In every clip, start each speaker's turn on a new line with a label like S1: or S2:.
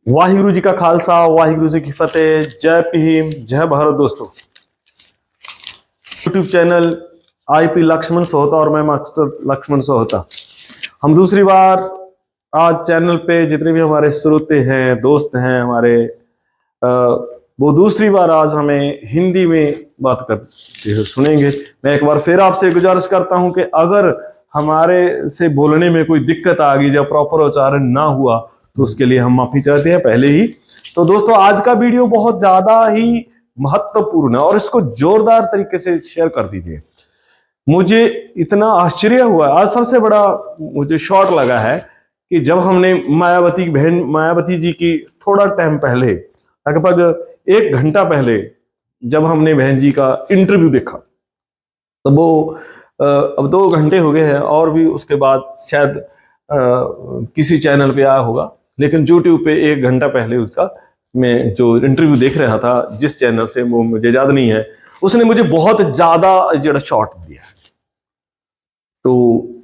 S1: वाहिगुरु जी का खालसा, वाहिगुरु जी की फतेह। जय भीम, जय भारत। दोस्तों, यूट्यूब चैनल आईपी लक्ष्मण सोहता और मैं मास्टर लक्ष्मण सोहता, हम दूसरी बार आज चैनल पे जितने भी हमारे श्रोते हैं, दोस्त हैं हमारे, वो दूसरी बार आज हमें हिंदी में बात करते हुए सुनेंगे। मैं एक बार फिर आपसे गुजारिश करता हूं कि अगर हमारे से बोलने में कोई दिक्कत आ गई या प्रॉपर उच्चारण ना हुआ तो उसके लिए हम माफी चाहते हैं पहले ही। तो दोस्तों, आज का वीडियो बहुत ज्यादा ही महत्वपूर्ण है और इसको जोरदार तरीके से शेयर कर दीजिए। मुझे इतना आश्चर्य हुआ, आज सबसे बड़ा मुझे शॉक लगा है कि जब हमने मायावती बहन मायावती जी की थोड़ा टाइम पहले, लगभग 1 घंटा पहले जब हमने बहन जी का इंटरव्यू देखा, तो वो अब 2 घंटे हो गए हैं और भी उसके बाद शायद किसी चैनल पे आया होगा, लेकिन यूट्यूब पे 1 घंटा पहले उसका मैं जो इंटरव्यू देख रहा था, जिस चैनल से वो मुझे याद नहीं है, उसने मुझे बहुत ज्यादा जरा शॉट दिया। तो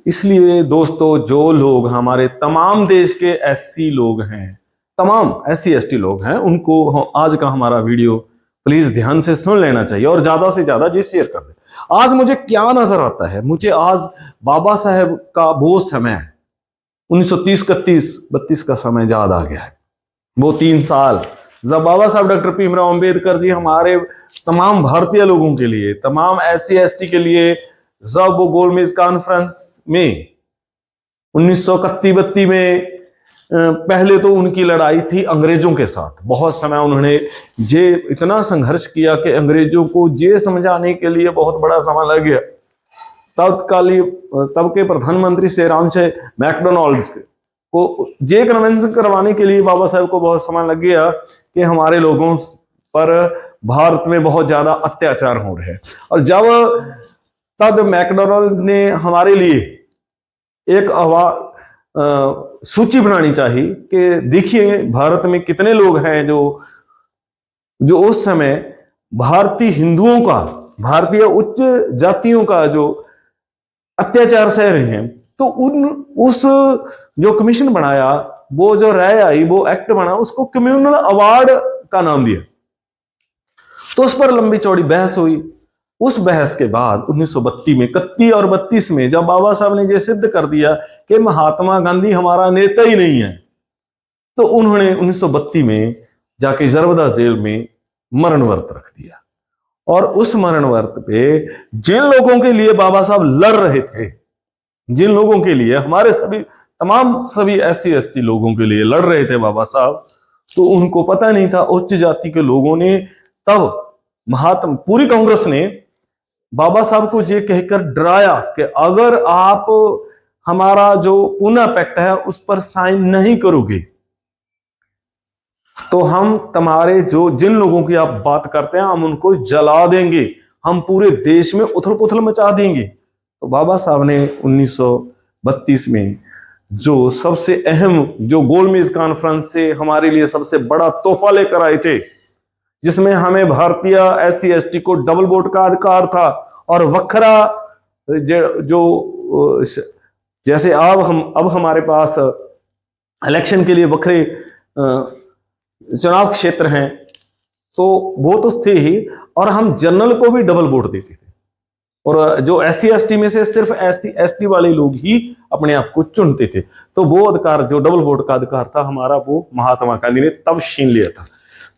S1: इसलिए दोस्तों, जो लोग हमारे तमाम देश के एससी लोग हैं, तमाम एससी एसटी लोग हैं, उनको आज का हमारा वीडियो प्लीज ध्यान से सुन लेना चाहिए और ज्यादा से ज्यादा जी शेयर कर दे। आज मुझे क्या नजर आता है, मुझे आज बाबा साहेब का वो समय 1930-31-32 का समय याद आ गया है। वो 3 साल जब बाबा साहब डॉक्टर भीमराव अंबेडकर जी हमारे तमाम भारतीय लोगों के लिए, तमाम एससी एसटी के लिए, जब वो गोलमेज कॉन्फ्रेंस में 1931-32 में पहले तो उनकी लड़ाई थी अंग्रेजों के साथ। बहुत समय उन्होंने जे इतना संघर्ष किया कि अंग्रेजों को ये समझाने के लिए बहुत बड़ा समय लग गया। तब के प्रधानमंत्री श्री रामसे मैकडोनाल्ड को जे कन्वेंशन करवाने के लिए बाबा साहब को बहुत समय लग गया कि हमारे लोगों पर भारत में बहुत ज्यादा अत्याचार हो रहे हैं। और जब तब मैकडोनाल्ड ने हमारे लिए एक सूची बनानी चाहिए कि देखिए भारत में कितने लोग हैं जो उस समय भारतीय हिंदुओं का, भारतीय उच्च जातियों का जो अत्याचार सह रहे हैं। तो उस जो कमीशन बनाया, वो जो राय आई, वो एक्ट बना, उसको कम्युनल अवार्ड का नाम दिया। तो उस पर लंबी चौड़ी बहस हुई। उस बहस के बाद 1932 में, 31 और 32 में जब बाबा साहब ने ये सिद्ध कर दिया कि महात्मा गांधी हमारा नेता ही नहीं है, तो उन्होंने 1932 में जाके जरवदा जेल में मरण व्रत रख दिया। और उस मरण व्रत पे जिन लोगों के लिए बाबा साहब लड़ रहे थे, जिन लोगों के लिए, हमारे सभी एससी एसटी लोगों के लिए लड़ रहे थे बाबा साहब, तो उनको पता नहीं था। उच्च जाति के लोगों ने तब पूरी कांग्रेस ने बाबा साहब को ये कहकर डराया कि अगर आप हमारा जो पूना पैक्ट है उस पर साइन नहीं करोगे तो हम तुम्हारे जिन लोगों की आप बात करते हैं, हम उनको जला देंगे, हम पूरे देश में उथल पुथल मचा देंगे। तो बाबा साहब ने 1932 में जो सबसे अहम, जो गोलमेज कॉन्फ्रेंस से हमारे लिए सबसे बड़ा तोहफा लेकर आए थे, जिसमें हमें भारतीय एससी एसटी को डबल वोट का अधिकार था और वखरा जो जैसे अब हमारे पास इलेक्शन के लिए वखरे चुनाव क्षेत्र हैं, तो वो तो थे ही, और हम जनरल को भी डबल वोट देते थे। और जो एससी एसटी में से सिर्फ एससी एसटी वाले लोग ही अपने आप को चुनते थे। तो वो अधिकार, जो डबल वोट का अधिकार था हमारा, वो महात्मा गांधी ने तब छीन लिया था।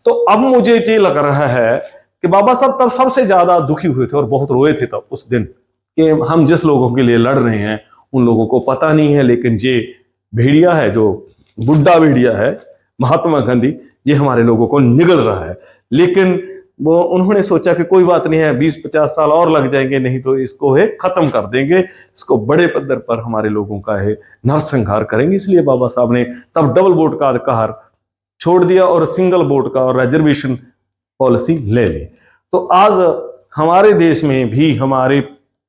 S1: तो अब मुझे ये लग रहा है कि बाबा साहब तब सबसे ज्यादा दुखी हुए थे और बहुत रोए थे तब उस दिन कि हम जिस लोगों के लिए लड़ रहे हैं उन लोगों को पता नहीं है, लेकिन ये भेड़िया है, जो बुड्ढा भेड़िया है महात्मा गांधी, ये हमारे लोगों को निगल रहा है। लेकिन वो उन्होंने सोचा कि कोई बात नहीं है, 20-50 साल और लग जाएंगे, नहीं तो इसको है खत्म कर देंगे, इसको बड़े पद्धर पर हमारे लोगों का है नरसंहार करेंगे। इसलिए बाबा साहब ने तब डबल वोट का अधिकार छोड़ दिया और सिंगल वोट का और रिजर्वेशन पॉलिसी ले ली। तो आज हमारे देश में भी हमारे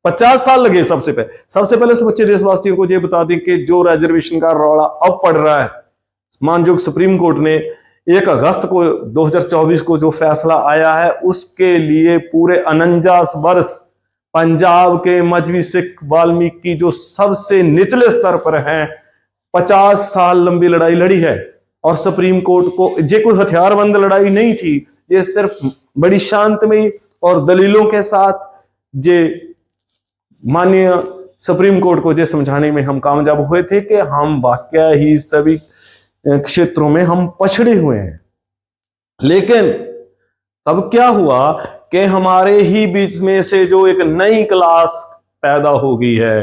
S1: 50 साल लगे। सबसे पहले समूचे देशवासियों को ये बता दें कि जो रिजर्वेशन का रौला अब पड़ रहा है, माननीय सुप्रीम कोर्ट ने 1 अगस्त को 2024 को जो फैसला आया है, उसके लिए पूरे 49 वर्ष पंजाब के मजहबी सिख वाल्मीकि जो सबसे निचले स्तर पर हैं, 50 साल लंबी लड़ाई लड़ी है और सुप्रीम कोर्ट को ये कोई हथियारबंद लड़ाई नहीं थी, ये सिर्फ बड़ी शांतमयी और दलीलों के साथ ये माननीय सुप्रीम कोर्ट को ये समझाने में हम कामयाब हुए थे कि हम वाकया ही सभी क्षेत्रों में हम पछड़े हुए हैं। लेकिन तब क्या हुआ कि हमारे ही बीच में से जो एक नई क्लास पैदा हो गई है।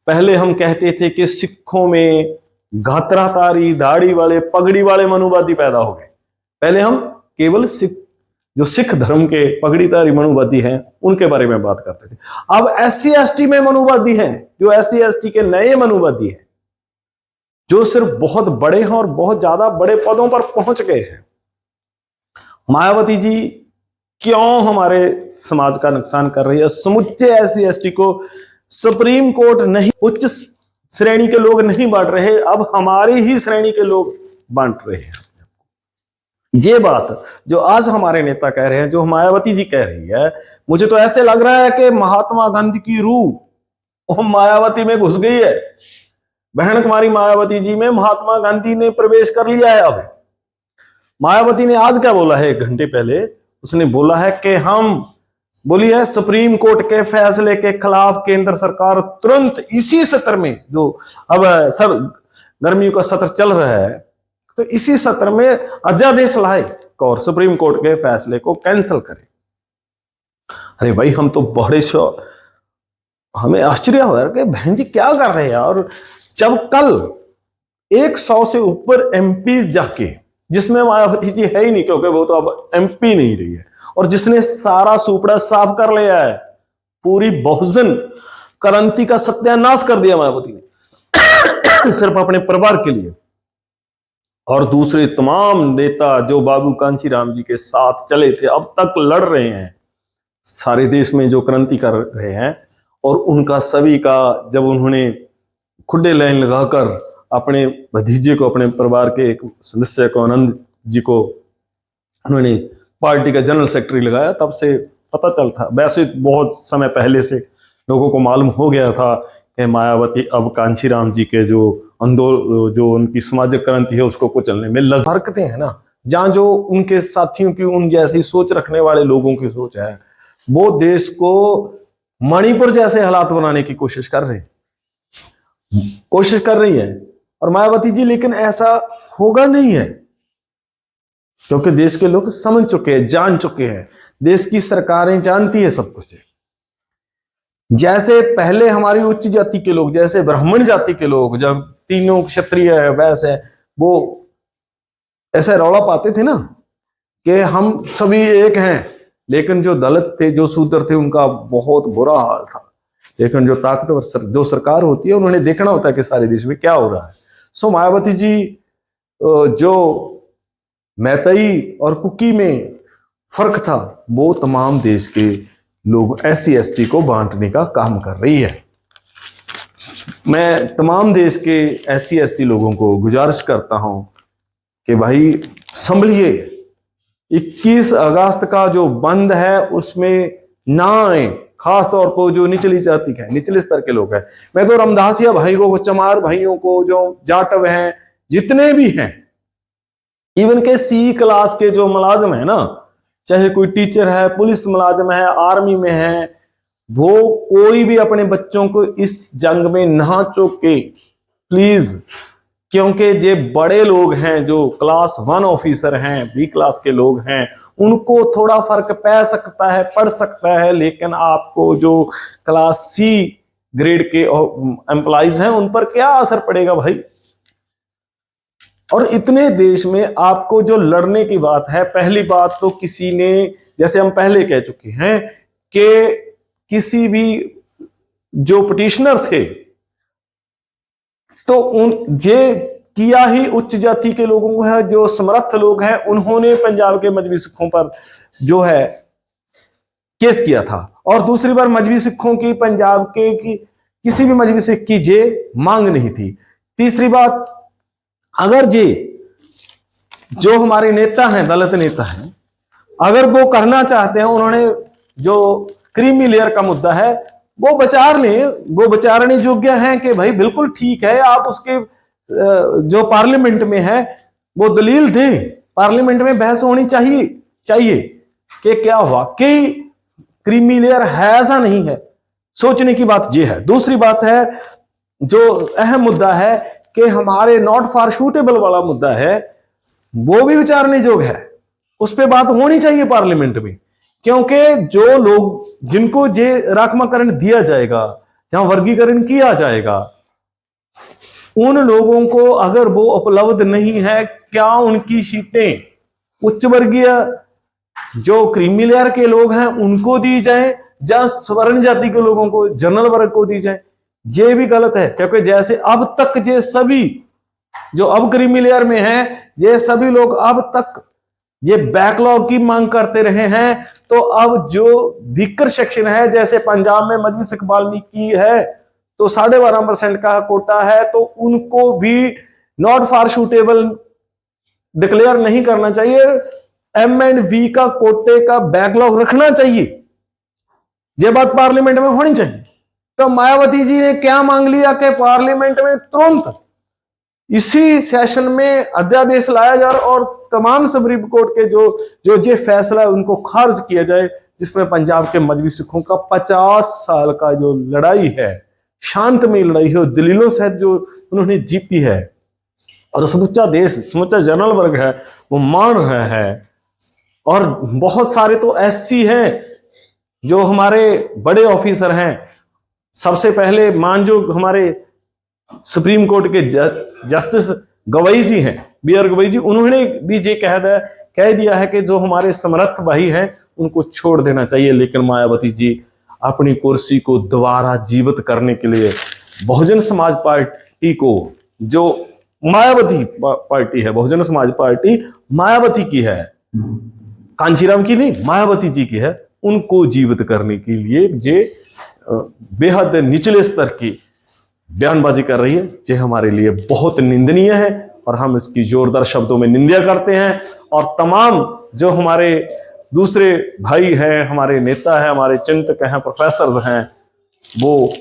S1: पहले हम कहते थे कि सिखों में घातरातारी दाढ़ी वाले पगड़ी वाले मनुवादी पैदा हो गए। पहले हम केवल जो सिख धर्म के पगड़ीधारी मनुवादी हैं उनके बारे में बात करते थे। अब SC/ST में मनुवादी हैं, जो SC/ST के नए मनुवादी हैं, जो सिर्फ बहुत बड़े हैं और बहुत ज्यादा बड़े पदों पर पहुंच गए हैं। मायावती जी क्यों हमारे समाज का नुकसान कर रही है? समुच्चे SC/ST को सुप्रीम कोर्ट नहीं, उच्च श्रेणी के लोग नहीं बांट रहे, अब हमारी ही श्रेणी के लोग बांट रहे हैं। ये बात जो आज हमारे नेता कह रहे हैं, जो मायावती जी कह रही है, मुझे तो ऐसे लग रहा है कि महात्मा गांधी की रूह मायावती में घुस गई है। बहन कुमारी मायावती जी में महात्मा गांधी ने प्रवेश कर लिया है। अब मायावती ने आज क्या बोला है? 1 घंटे पहले उसने बोला है कि हम बोली है सुप्रीम कोर्ट के फैसले के खिलाफ केंद्र सरकार तुरंत इसी सत्र में, जो अब गर्मियों का सत्र चल रहा है, तो इसी सत्र में अध्यादेश लाए और सुप्रीम कोर्ट के फैसले को कैंसिल करे। अरे भाई, हम तो बड़े हमें आश्चर्य हो रहा है कि बहन जी क्या कर रहे हैं। और जब कल 100 से ऊपर MP जाके, जिसमें मायावती जी है ही नहीं क्योंकि वो तो अब MP नहीं रही है, और जिसने सारा सुपड़ा साफ कर लिया है, पूरी बहुजन क्रांति का सत्यानाश कर दिया मायावती ने सिर्फ अपने परिवार के लिए। और दूसरे तमाम नेता जो बाबू कांशीराम जी के साथ चले थे, अब तक लड़ रहे हैं सारे देश में, जो क्रांति कर रहे हैं, और उनका सभी का जब उन्होंने खुले लाइन लगाकर अपने भतीजे को, अपने परिवार के एक सदस्य को, आनंद जी को उन्होंने पार्टी का जनरल सेक्रेटरी लगाया, तब से पता चलता, वैसे बहुत समय पहले से लोगों को मालूम हो गया था कि मायावती अब कांशीराम जी के जो जो उनकी सामाजिक क्रांति है उसको कुचलने में लग। हरकतें हैं ना, जहां जो उनके साथियों की, उन जैसी सोच रखने वाले लोगों की सोच है, वो देश को मणिपुर जैसे हालात बनाने की कोशिश कर रही है। और मायावती जी, लेकिन ऐसा होगा नहीं है, क्योंकि देश के लोग समझ चुके हैं, जान चुके हैं, देश की सरकारें जानती है सब कुछ। जैसे पहले हमारी उच्च जाति के लोग, जैसे ब्राह्मण जाति के लोग, जब तीनों क्षत्रिय है वैसे वो ऐसे रौला पाते थे ना कि हम सभी एक हैं, लेकिन जो दलित थे, जो शूद्र थे, उनका बहुत बुरा हाल था। लेकिन जो ताकतवर जो सरकार होती है, उन्होंने देखना होता है कि सारे देश में क्या हो रहा है। सो मायावती जी जो मैतई और कुकी में फर्क था, वो तमाम देश के लोग SC/ST को बांटने का काम कर रही है। मैं तमाम देश के SC/ST लोगों को गुजारिश करता हूं कि भाई संभलिए, 21 अगस्त का जो बंद है उसमें ना आए, खास तौर पर जो निचली जाति के, निचले स्तर के लोग हैं। मैं तो रामदासिया भाई को, चमार भाइयों को, जो जाटव हैं, जितने भी हैं, इवन के C क्लास के जो मुलाजिम है ना, चाहे कोई टीचर है, पुलिस मुलाजिम है, आर्मी में है, वो कोई भी अपने बच्चों को इस जंग में ना चौके प्लीज, क्योंकि ये बड़े लोग हैं, जो क्लास 1 ऑफिसर हैं, B क्लास के लोग हैं, उनको थोड़ा फर्क पै सकता है, पड़ सकता है, लेकिन आपको जो क्लास C ग्रेड के एम्प्लॉइज हैं उन पर क्या असर पड़ेगा भाई। और इतने देश में आपको जो लड़ने की बात है, पहली बात तो किसी ने, जैसे हम पहले कह चुके हैं कि किसी भी जो पिटिशनर थे, तो ये किया ही उच्च जाति के लोगों को है, जो समर्थ लोग हैं, उन्होंने पंजाब के मजहबी सिखों पर जो है केस किया था। और दूसरी बार मजहबी सिखों की, पंजाब के की किसी भी मजहबी सिख की ये मांग नहीं थी। तीसरी बात, अगर ये जो हमारे नेता हैं, दलित नेता हैं, अगर वो करना चाहते हैं, उन्होंने जो क्रीमी लेयर का मुद्दा है वो विचार लें, वो विचारने योग्य हैं कि भाई बिल्कुल ठीक है, आप उसके जो पार्लियामेंट में है वो दलील दें, पार्लियामेंट में बहस होनी चाहिए कि क्या वाकई क्रीमी लेयर है ऐसा नहीं है। सोचने की बात ये है। दूसरी बात है जो अहम मुद्दा है कि हमारे नॉट फॉर शूटेबल वाला मुद्दा है, वो भी विचारने योग्य है, उस पर बात होनी चाहिए पार्लियामेंट में। क्योंकि जो लोग जिनको जे राखमाकरण दिया जाएगा, जहां वर्गीकरण किया जाएगा, उन लोगों को अगर वो उपलब्ध नहीं है, क्या उनकी सीटें उच्च वर्गीय जो क्रीमी लेयर के लोग हैं उनको दी जाए, या स्वर्ण जाति के लोगों को, जनरल वर्ग को दी जाए? ये भी गलत है। क्योंकि जैसे अब तक ये सभी जो अब क्रीमी लेयर में हैं, ये सभी लोग अब तक ये बैकलॉग की मांग करते रहे हैं, तो अब जो वीकर सेक्शन है, जैसे पंजाब में मजलिस इकबाल की है तो 12.5% का कोटा है, तो उनको भी नॉट फॉर शूटेबल डिक्लेयर नहीं करना चाहिए, M&V का कोटे का बैकलॉग रखना चाहिए। ये बात पार्लियामेंट में होनी चाहिए। तो मायावती जी ने क्या मांग लिया कि पार्लियामेंट में तुरंत इसी सेशन में अध्यादेश लाया जाए और तमाम सुप्रीम कोर्ट के जो ये फैसला है उनको खारिज किया जाए, जिसमें पंजाब के मजहबी सिखों का 50 साल का जो लड़ाई है, शांतमय लड़ाई है, दलीलों से जो उन्होंने जीती है, और समूचा देश, समूचा जनरल वर्ग है वो मान रहे हैं। और बहुत सारे तो SC हैं जो हमारे बड़े ऑफिसर हैं। सबसे पहले मान जो हमारे सुप्रीम कोर्ट के जस्टिस गवई जी हैं, BR गवई जी, उन्होंने भी ये कह दिया है कि जो हमारे समर्थ भाई हैं उनको छोड़ देना चाहिए। लेकिन मायावती जी अपनी कुर्सी को दोबारा जीवित करने के लिए बहुजन समाज पार्टी को, जो मायावती पार्टी है, बहुजन समाज पार्टी मायावती की है, कांचीराम की नहीं, मायावती जी की है, उनको जीवित करने के लिए ये बेहद निचले स्तर की बयानबाजी कर रही है। ये हमारे लिए बहुत निंदनीय है और हम इसकी जोरदार शब्दों में निंदा करते हैं। और तमाम जो हमारे दूसरे भाई हैं, हमारे नेता हैं, हमारे चिंतक हैं, प्रोफेसर्स हैं, वो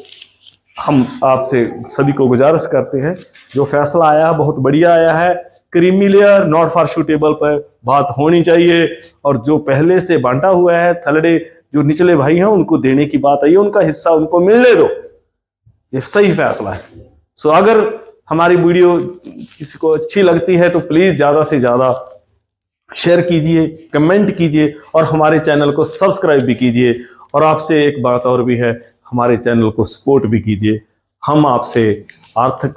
S1: हम आपसे सभी को गुजारिश करते हैं, जो फैसला आया है बहुत बढ़िया आया है। Creamy layer not for suitable पर बात होनी चाहिए, और जो पहले से बांटा हुआ है थलड़े जो निचले भाई हैं उनको देने की बात आई है, उनका हिस्सा उनको मिलने दो, ये सही फैसला है। सो अगर हमारी वीडियो किसी को अच्छी लगती है तो प्लीज ज्यादा से ज्यादा शेयर कीजिए, कमेंट कीजिए और हमारे चैनल को सब्सक्राइब भी कीजिए। और आपसे एक बात और भी है, हमारे चैनल को सपोर्ट भी कीजिए। हम आपसे आर्थिक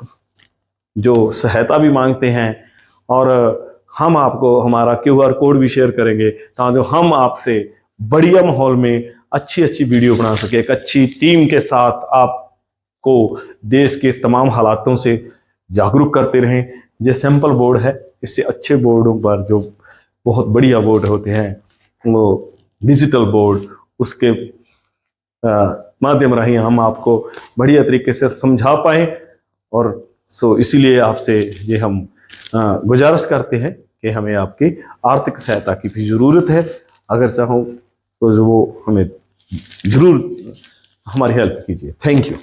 S1: जो सहायता भी मांगते हैं, और हम आपको हमारा QR कोड भी शेयर करेंगे ताकि हम आपसे बढ़िया माहौल में अच्छी वीडियो बना सके, एक अच्छी टीम के साथ आपको देश के तमाम हालातों से जागरूक करते रहें। ये सैंपल बोर्ड है, इससे अच्छे बोर्डों पर जो बहुत बढ़िया बोर्ड होते हैं, वो डिजिटल बोर्ड, उसके माध्यम रही हम आपको बढ़िया तरीके से समझा पाए। और इसीलिए आपसे ये हम गुजारिश करते हैं कि हमें आपकी आर्थिक सहायता की भी जरूरत है। अगर चाहो तो वो हमें जरूर हमारी हेल्प कीजिए। Thank you.